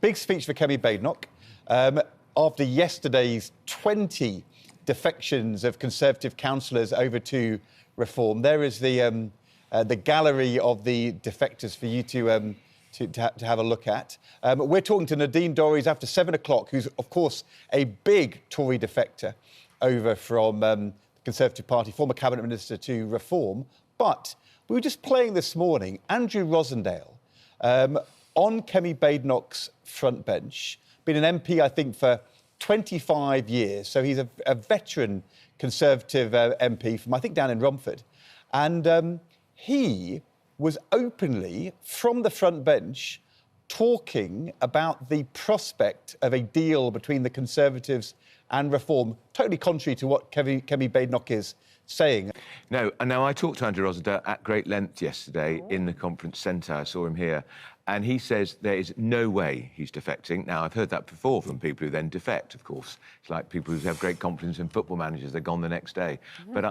Big speech for Kemi Badenoch. After yesterday's 20 defections of Conservative councillors over to Reform, there is the gallery of the defectors for you to have a look at. We're talking to Nadine Dorries after 7 o'clock, who's, of course, a big Tory defector over from the Conservative Party, former Cabinet Minister to Reform. But we were just playing this morning, Andrew Rosendale, on Kemi Badenoch's front bench, been an MP, I think, for 25 years. So he's a veteran Conservative MP from, I think, down in Romford. And he was openly, from the front bench, talking about the prospect of a deal between the Conservatives and Reform, totally contrary to what Kemi Badenoch is saying. No, and now I talked to Andrew Rosendale at great length yesterday in the conference centre. I saw him here, and he says there is no way he's defecting. Now, I've heard that before from people who then defect, of course. It's like people who have great confidence in football managers, they're gone the next day. But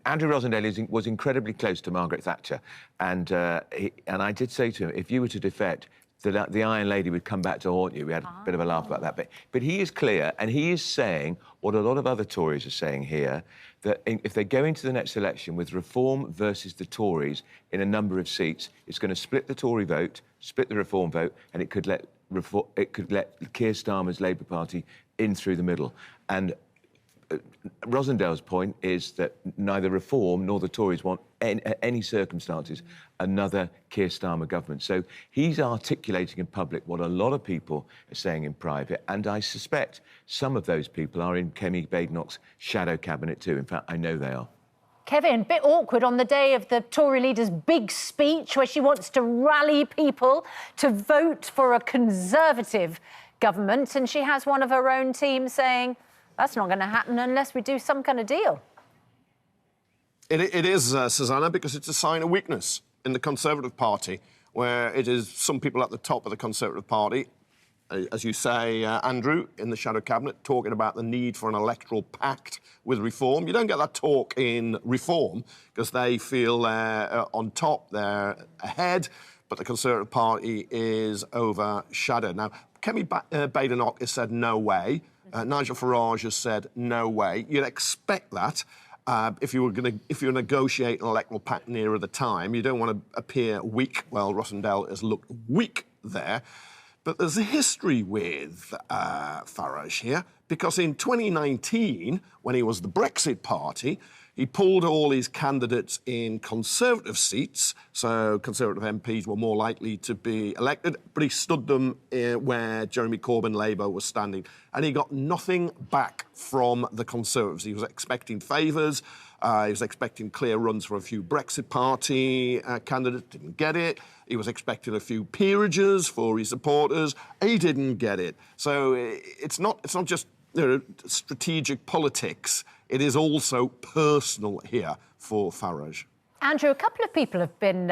Andrew Rosendale was incredibly close to Margaret Thatcher, and I did say to him, if you were to defect, the Iron Lady would come back to haunt you. We had a bit of a laugh about that. But he is clear, and he is saying what a lot of other Tories are saying here, that if they go into the next election with Reform versus the Tories in a number of seats, it's going to split the Tory vote, split the Reform vote, and it could let Keir Starmer's Labour Party in through the middle. And Rosendale's point is that neither Reform nor the Tories want, in any circumstances, another Keir Starmer government. So he's articulating in public what a lot of people are saying in private, and I suspect some of those people are in Kemi Badenoch's shadow cabinet too. In fact, I know they are. Kevin, a bit awkward on the day of the Tory leader's big speech where she wants to rally people to vote for a Conservative government, and she has one of her own team saying, that's not going to happen unless we do some kind of deal. It is, Susanna, because it's a sign of weakness in the Conservative Party, where it is some people at the top of the Conservative Party, as you say, Andrew, in the shadow cabinet, talking about the need for an electoral pact with Reform. You don't get that talk in Reform because they feel they're on top, they're ahead, but the Conservative Party is overshadowed. Now, Kemi Badenoch has said no way. Nigel Farage has said no way. You'd expect that if you negotiate an electoral pact nearer the time. You don't want to appear weak. Well, Rosendale has looked weak there. But there's a history with Farage here, because in 2019, when he was the Brexit Party, he pulled all his candidates in Conservative seats, so Conservative MPs were more likely to be elected, but he stood them where Jeremy Corbyn Labour was standing, and he got nothing back from the Conservatives. He was expecting favours, he was expecting clear runs for a few Brexit Party candidates, didn't get it. He was expecting a few peerages for his supporters, he didn't get it. So it's not just strategic politics. It is also personal here for Farage. Andrew, a couple of people have been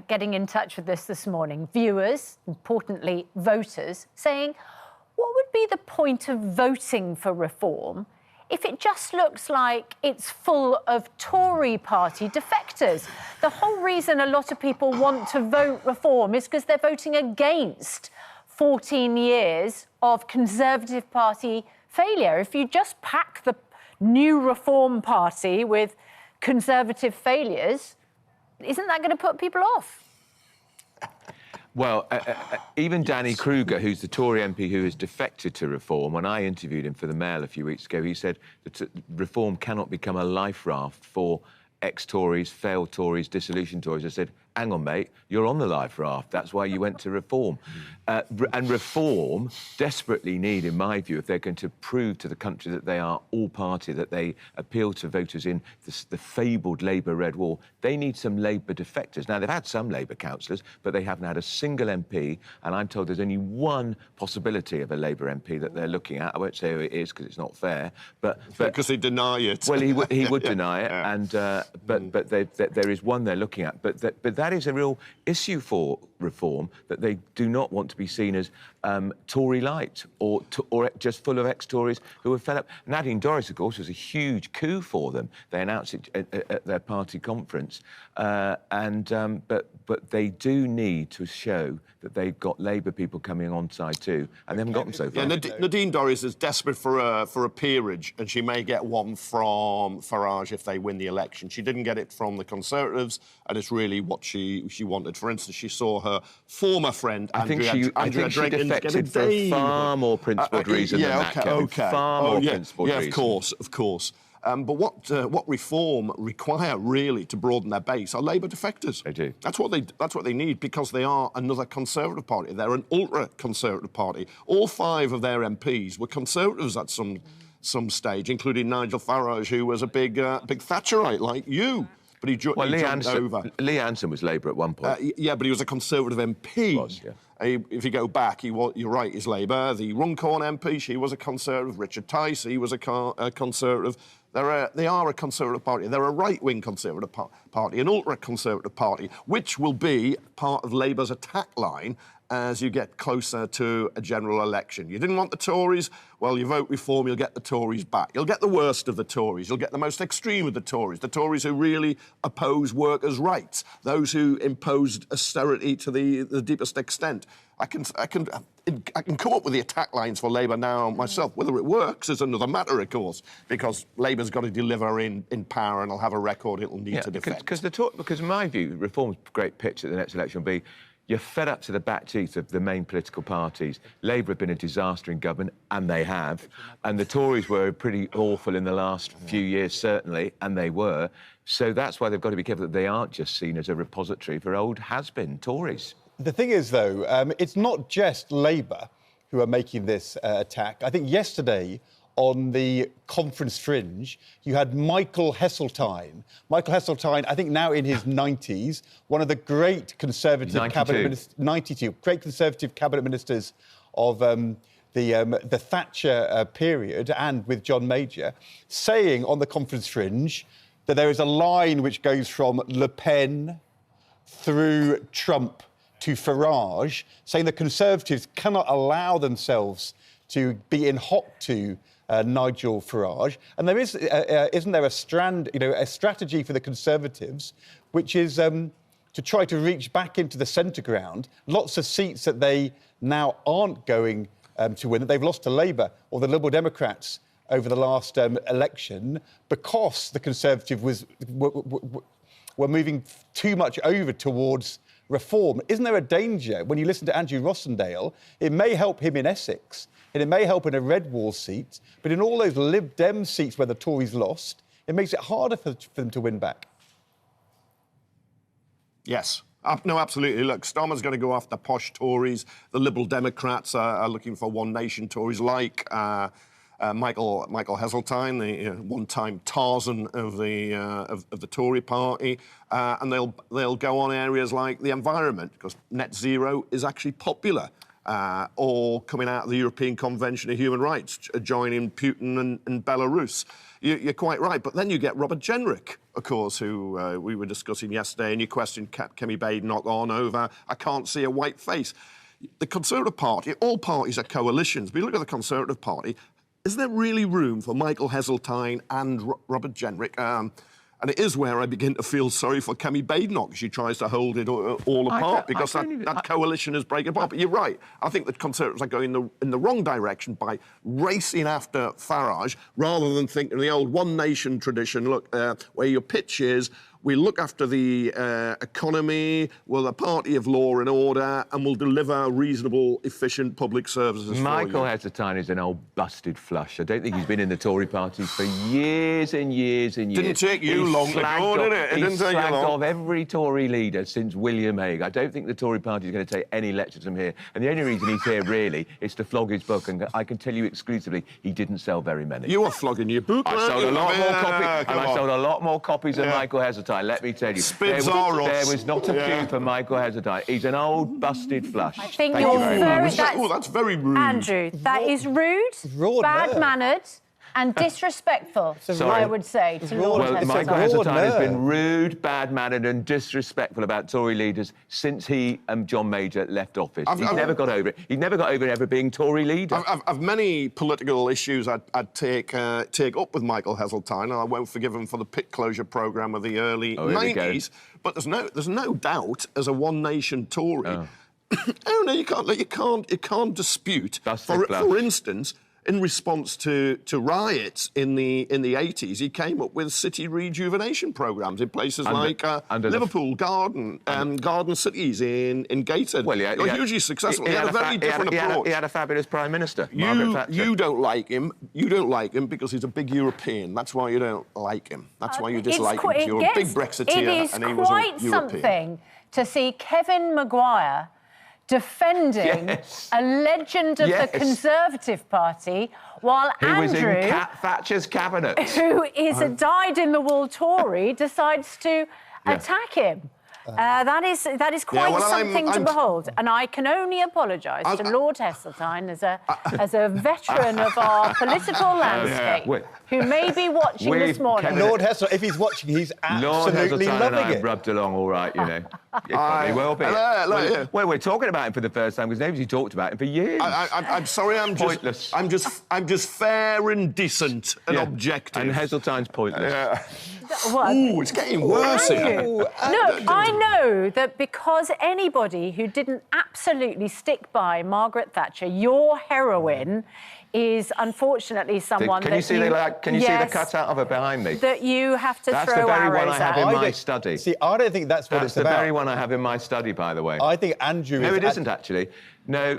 getting in touch with us this morning. Viewers, importantly voters, saying, what would be the point of voting for Reform if it just looks like it's full of Tory party defectors? The whole reason a lot of people want to vote Reform is because they're voting against 14 years of Conservative Party failure. If you just pack the new Reform Party with Conservative failures, isn't that going to put people off? Well, even Danny Kruger, who's the Tory MP who has defected to Reform, when I interviewed him for the Mail a few weeks ago, he said that Reform cannot become a life raft for ex-Tories, failed Tories, disillusioned Tories. I said, hang on, mate, you're on the life raft. That's why you went to Reform. And Reform desperately need, in my view, if they're going to prove to the country that they are all-party, that they appeal to voters in the fabled Labour-Red Wall, they need some Labour defectors. Now, they've had some Labour councillors, but they haven't had a single MP, and I'm told there's only one possibility of a Labour MP that they're looking at. I won't say who it is, because it's not fair, but because they deny it. Well, he would deny it, and but there is one they're looking at. But that is a real issue for reform, that they do not want to be seen as Tory light or just full of ex-Tories who are fed up. Nadine Dorries, of course, was a huge coup for them. They announced it at their party conference. But they do need to show that they've got Labour people coming on side too, and they haven't got them so far. Yeah, Nadine Dorries is desperate for a peerage, and she may get one from Farage if they win the election. She didn't get it from the Conservatives, and it's really what she wanted. For instance, she saw her former friend Andrea defected for far more principled reason than that, Kevin. Far more principled reason. Yeah, of course. But what reform require really to broaden their base are Labour defectors. They do. That's what they need, because they are another Conservative party. They're an ultra-Conservative party. All 5 of their MPs were Conservatives at some stage, including Nigel Farage, who was a big Thatcherite like you. But he jumped over. Lee Anderson was Labour at one point. Yeah, but he was a Conservative MP. He was, yeah. If you go back, you're right, he's Labour. The Runcorn MP, she was a Conservative. Richard Tice, he was a Conservative. They are a Conservative party. They're a right-wing Conservative party, an ultra-Conservative party, which will be part of Labour's attack line as you get closer to a general election. You didn't want the Tories? Well, you vote reform, you'll get the Tories back. You'll get the worst of the Tories. You'll get the most extreme of the Tories who really oppose workers' rights, those who imposed austerity to the deepest extent. I can come up with the attack lines for Labour now myself. Whether it works is another matter, of course, because Labour's got to deliver in power and it'll have a record it'll need to defend. Because in my view, reform's great pitch at the next election will be you're fed up to the back teeth of the main political parties. Labour have been a disaster in government, and they have. And the Tories were pretty awful in the last few years, certainly, and they were. So that's why they've got to be careful that they aren't just seen as a repository for old has-been Tories. The thing is, though, it's not just Labour who are making this attack. I think yesterday on the conference fringe, you had Michael Heseltine. Michael Heseltine, I think now in his 90s, one of the great Conservative cabinet ministers, 92, great Conservative cabinet ministers of the Thatcher period, and with John Major, saying on the conference fringe that there is a line which goes from Le Pen through Trump to Farage, saying the Conservatives cannot allow themselves to be in hock to Nigel Farage. And there is, isn't there a strand, a strategy for the Conservatives, which is to try to reach back into the centre ground, lots of seats that they now aren't going to win, that they've lost to Labour or the Liberal Democrats over the last election, because the Conservatives were moving too much over towards reform. Isn't there a danger when you listen to Andrew Rossendale? It may help him in Essex, and it may help in a red wall seat, but in all those Lib Dem seats where the Tories lost, it makes it harder for them to win back. Yes. No, absolutely. Look, Starmer's going to go after posh Tories. The Liberal Democrats are looking for one nation Tories like Michael Heseltine, the one-time Tarzan of the Tory party, and they'll go on areas like the environment, because net zero is actually popular, or coming out of the European Convention of Human Rights, joining Putin and Belarus. You're quite right, but then you get Robert Jenrick, of course, who we were discussing yesterday, and you questioned Kemi Badenoch on over, I can't see a white face. The Conservative Party, all parties are coalitions, but you look at the Conservative Party, is there really room for Michael Heseltine and Robert Jenrick? And it is where I begin to feel sorry for Kemi Badenoch. She tries to hold it all apart because that coalition is breaking apart. But you're right. I think the Conservatives are going in the wrong direction by racing after Farage rather than thinking the old one nation tradition, look, where your pitch is, we look after the economy, we're a party of law and order, and we'll deliver reasonable, efficient public services Michael Heseltine is an old busted flush. I don't think he's been in the Tory party for years and years and years. Didn't take you long to go, did it? He's slagged off every Tory leader since William Hague. I don't think the Tory party is going to take any lectures from here. And the only reason he's here, really, is to flog his book. And I can tell you exclusively, he didn't sell very many. You were flogging your book, I sold a lot more copies, and I sold a lot more copies than Michael Heseltine. Let me tell you, there was not a queue for Michael Heseltine. He's an old busted flush. I think you're very... That's very rude. Andrew, that is rude, Raw bad-mannered, and disrespectful, Sorry. I would say, to Lord Well, Heseltine. Michael Heseltine has been rude, bad-mannered and disrespectful about Tory leaders since he and John Major left office. He's never got over it. He's never got over ever being Tory leader. I've many political issues I'd take up with Michael Heseltine, and I won't forgive him for the pit closure programme of the early 90s. But there's no doubt, as a One Nation Tory, oh no, you can't dispute. For instance, in response to riots in the 80s, he came up with city rejuvenation programmes in places like Liverpool, Garden Cities in Gateshead. Well, they were hugely successful. He had a very different approach. He had a fabulous Prime Minister, Margaret Thatcher. You don't like him. You don't like him because he's a big European. That's why you don't like him. That's why you dislike him. You're a big Brexiteer, and he was a European. It is quite something to see Kevin Maguire defending a legend of the Conservative Party, while Andrew, was in Thatcher's cabinet, who is a dyed-in-the-wool Tory, decides to attack him. That is quite something to behold, and I can only apologise to Lord Heseltine as a veteran of our political landscape, who may be watching this morning. Lord Heseltine, if he's watching, he's absolutely Lord loving and I it. Rubbed along all right, you know. It probably will be. Well, we're talking about him for the first time because nobody's talked about him for years. I'm sorry, pointless. I'm just fair and decent and objective. And Heseltine's pointless. Ooh, it's getting worse here. Look, I know that because anybody who didn't absolutely stick by Margaret Thatcher, your heroine, is unfortunately someone Can you see the cutout of her behind me? That you have to That's throw the very arrows one I have at. in my study. See, I don't think that's what it's about. That's the very one I have in my study, by the way. I think Andrew No, it isn't, actually. No.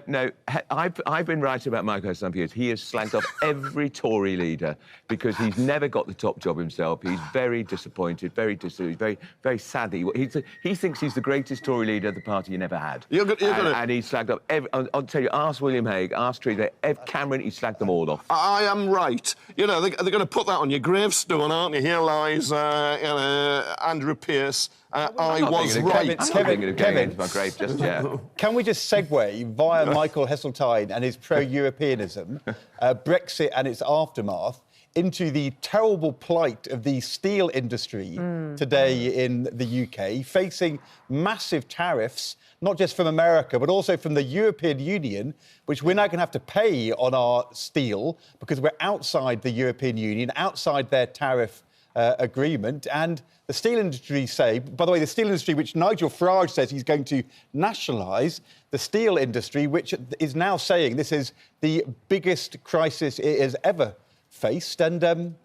I've been writing about Michael Heseltine for years. He has slagged off every Tory leader because he's never got the top job himself. He's very disappointed, very disillusioned, very sad that he thinks he's the greatest Tory leader the party never had. And he's slagged off every... I'll tell you, ask William Hague, ask Treaty, Cameron, he slagged them all off. I am right. You know, they're going to put that on your gravestone, aren't you? Here lies Andrew Pearce. I was right. Kevin, into my grave just yet. Can we just segue via Michael Heseltine and his pro-Europeanism, Brexit and its aftermath, into the terrible plight of the steel industry today in the UK, facing massive tariffs, not just from America, but also from the European Union, which we're now going to have to pay on our steel because we're outside the European Union, outside their tariff agreement. And the steel industry say, by the way, the steel industry, which Nigel Farage says he's going to nationalise, the steel industry, which is now saying this is the biggest crisis it has ever faced. And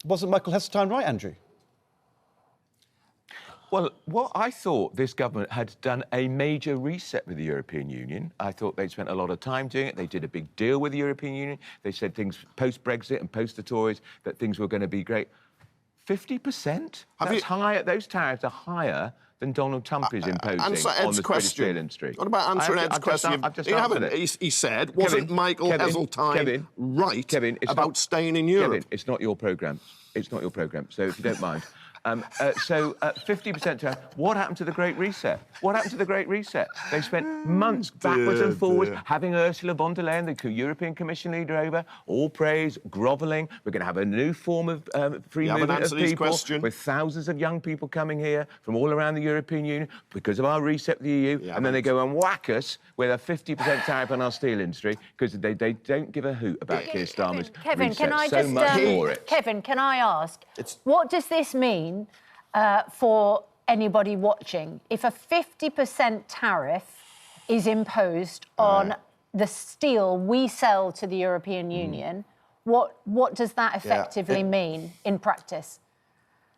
wasn't Michael Heseltine right, Andrew? Well, I thought this government had done a major reset with the European Union. I thought they'd spent a lot of time doing it. They did a big deal with the European Union. They said things post-Brexit and post the Tories that things were going to be great. 50%? That's higher. Those tariffs are higher than Donald Trump is imposing on the British steel industry. What about answering Ed's question? You haven't. He said, wasn't Michael Heseltine right about staying in Europe? Kevin, it's not your programme. It's not your programme, so if you don't mind. 50% tariff. What happened to the Great Reset? What happened to the Great Reset? They spent months backwards and forwards having Ursula von der Leyen, the European Commission leader, over, all praise, grovelling. We're going to have a new form of free movement of people with thousands of young people coming here from all around the European Union because of our reset with the EU, and then they go and whack us with a 50% tariff on our steel industry because they don't give a hoot about Keir Starmer's reset. Can I just, Kevin, can I ask, what does this mean for anybody watching? If a 50% tariff is imposed on the steel we sell to the European Union, what does that effectively mean in practice?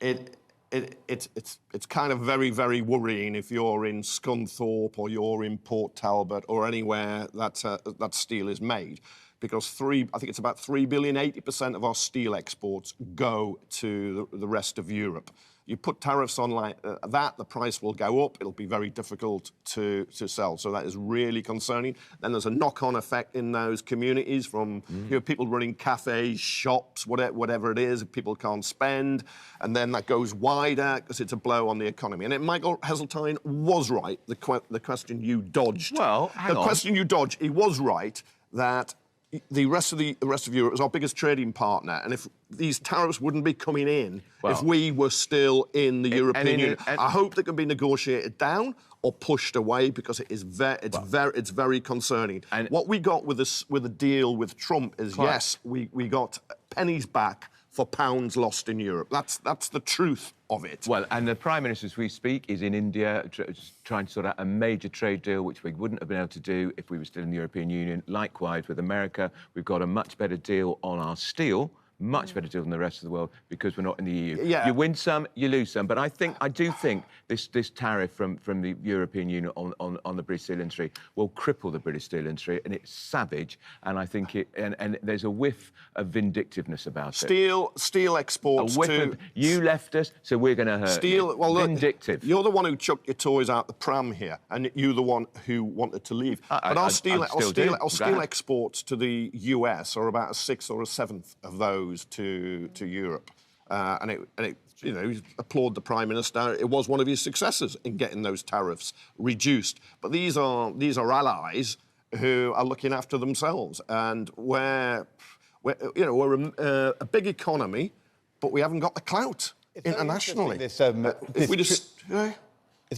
It's kind of very, very worrying if you're in Scunthorpe or you're in Port Talbot or anywhere that steel is made. Because I think it's about 3 billion, 80% of our steel exports go to the rest of Europe. You put tariffs on like that, the price will go up. It'll be very difficult to sell. So that is really concerning. Then there's a knock-on effect in those communities from people running cafes, shops, whatever it is. People can't spend. And then that goes wider because it's a blow on the economy. And Michael Heseltine was right, the question you dodged. Well, hang on. The question you dodged, he was right that the rest of Europe is our biggest trading partner, and if these tariffs wouldn't be coming in if we were still in the European Union, I hope they can be negotiated down or pushed away, because it's very concerning. And what we got with the deal with Trump is yes, we got pennies back for pounds lost in Europe. That's the truth of it. Well, and the Prime Minister, as we speak, is in India trying to sort out a major trade deal, which we wouldn't have been able to do if we were still in the European Union. Likewise, with America, we've got a much better deal on our steel, much better deal than the rest of the world, because we're not in the EU. Yeah. You win some, you lose some. But I do think this tariff from the European Union on the British steel industry will cripple the British steel industry, and it's savage. And I think and there's a whiff of vindictiveness about it. Steel exports to... You left us, so we're going to hurt you. Well, look, vindictive. You're the one who chucked your toys out the pram here, and you're the one who wanted to leave. But our steel exports to the US are about a sixth or a seventh of those to Europe, and applaud the Prime Minister. It was one of his successes in getting those tariffs reduced. But these are allies who are looking after themselves, and we're a big economy, but we haven't got the clout internationally. It's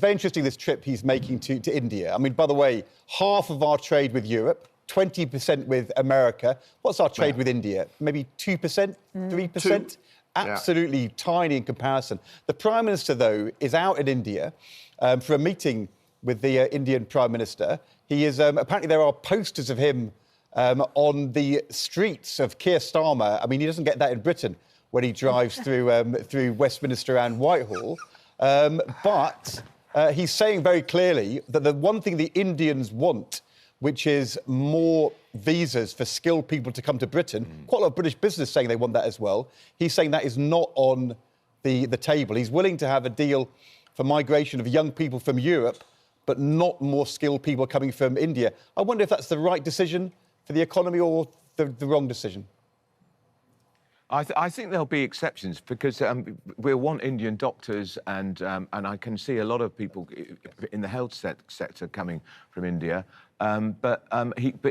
very interesting, this trip he's making to India. I mean, by the way, half of our trade with Europe, 20% with America. What's our trade with India? Maybe 2%, 3%? Absolutely tiny in comparison. The Prime Minister, though, is out in India for a meeting with the Indian Prime Minister. He is apparently there are posters of him on the streets of Keir Starmer. I mean, he doesn't get that in Britain when he drives through Westminster and Whitehall. But he's saying very clearly that the one thing the Indians want, which is more visas for skilled people to come to Britain. Quite a lot of British business saying they want that as well. He's saying that is not on the table. He's willing to have a deal for migration of young people from Europe, but not more skilled people coming from India. I wonder if that's the right decision for the economy or the wrong decision. I think there'll be exceptions, because we'll want Indian doctors, and I can see a lot of people in the health sector coming from India. But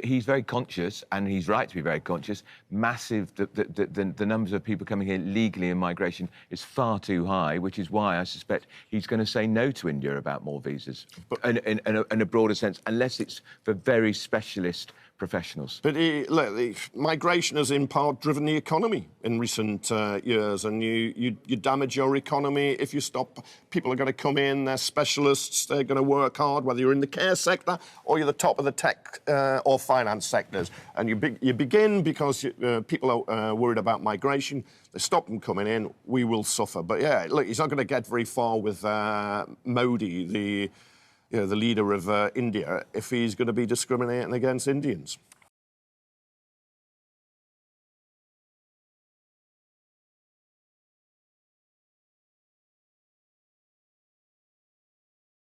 he's very conscious, and he's right to be very conscious. Massive, the numbers of people coming here legally in migration is far too high, which is why I suspect he's going to say no to India about more visas, in a broader sense, unless it's for very specialist professionals. But look, migration has in part driven the economy in recent years, and you damage your economy if you stop. People are going to come in, they're specialists, they're going to work hard, whether you're in the care sector or you're the top of the tech or finance sectors. And you begin because people are worried about migration. They stop them coming in, we will suffer. But yeah, look, he's not going to get very far with Modi, the leader of India, if he's going to be discriminating against Indians.